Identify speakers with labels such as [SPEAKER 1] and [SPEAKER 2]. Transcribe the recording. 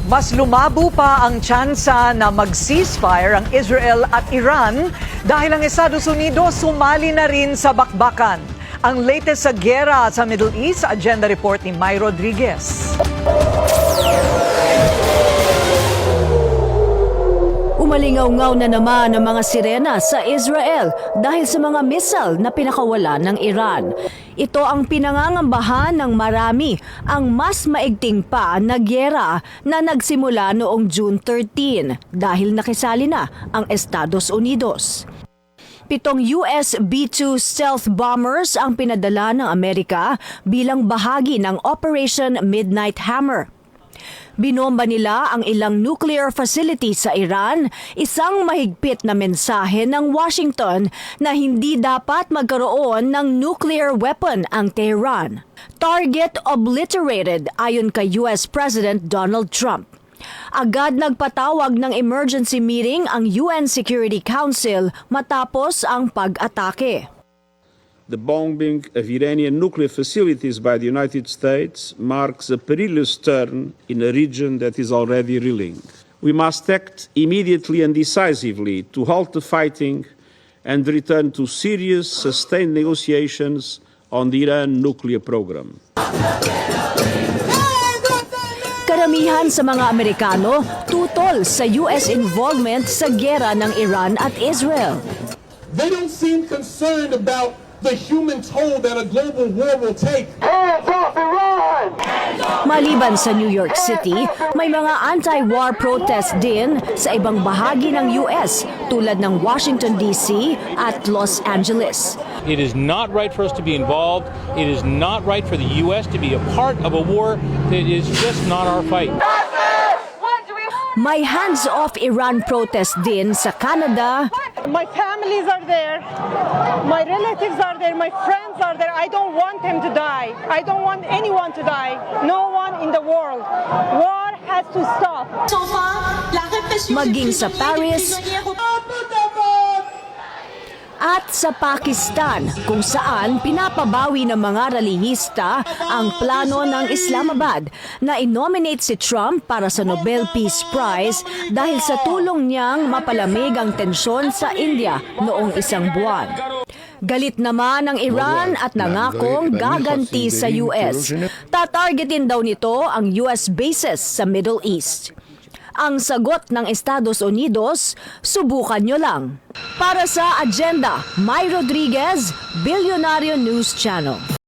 [SPEAKER 1] Mas lumabo pa ang tsansa na mag-ceasefire ang Israel at Iran dahil ang Estados Unidos sumali na rin sa bakbakan. Ang latest sa giyera sa Middle East, agenda report ni May Rodriguez.
[SPEAKER 2] Umalingaw-ngaw na naman ang mga sirena sa Israel dahil sa mga missile na pinakawalan ng Iran. Ito ang pinangangambahan ng marami, ang mas maigting pa na giyera na nagsimula noong June 13 dahil nakisali na ang Estados Unidos. 7 US B-2 stealth bombers ang pinadala ng Amerika bilang bahagi ng Operation Midnight Hammer. Binomba nila ang ilang nuclear facility sa Iran, isang mahigpit na mensahe ng Washington na hindi dapat magkaroon ng nuclear weapon ang Tehran. Target obliterated ayon kay US President Donald Trump. Agad nagpatawag ng emergency meeting ang UN Security Council matapos ang pag-atake.
[SPEAKER 3] The bombing of Iranian nuclear facilities by the United States marks a perilous turn in a region that is already reeling. We must act immediately and decisively to halt the fighting and return to serious, sustained negotiations on the Iran nuclear program.
[SPEAKER 2] Karamihan sa mga Amerikano tutol sa US involvement sa giyera ng Iran at Israel.
[SPEAKER 4] They don't seem concerned about the human toll that a global war will take.
[SPEAKER 2] Maliban sa New York City, may mga anti-war protest din sa ibang bahagi ng US tulad ng Washington DC at Los Angeles.
[SPEAKER 5] It is not right for us to be involved. It is not right for the U.S. to be a part of a war that is just not our fight.
[SPEAKER 2] May hands-off Iran protest din sa Canada.
[SPEAKER 6] My families are there. My relatives are there. My friends are there. I don't want him to die. I don't want anyone to die. No one in the world. War has to stop.
[SPEAKER 2] Maging sa Paris at sa Pakistan, kung saan pinapabawi ng mga relihista ang plano ng Islamabad na inominate si Trump para sa Nobel Peace Prize dahil sa tulong niyang mapalamig ang tensyon sa India noong isang buwan. Galit naman ang Iran at nangakong gaganti sa US. Tatargetin daw nito ang US bases sa Middle East. Ang sagot ng Estados Unidos, subukan nyo lang. Para sa Agenda, May Rodriguez, Bilyonaryo News Channel.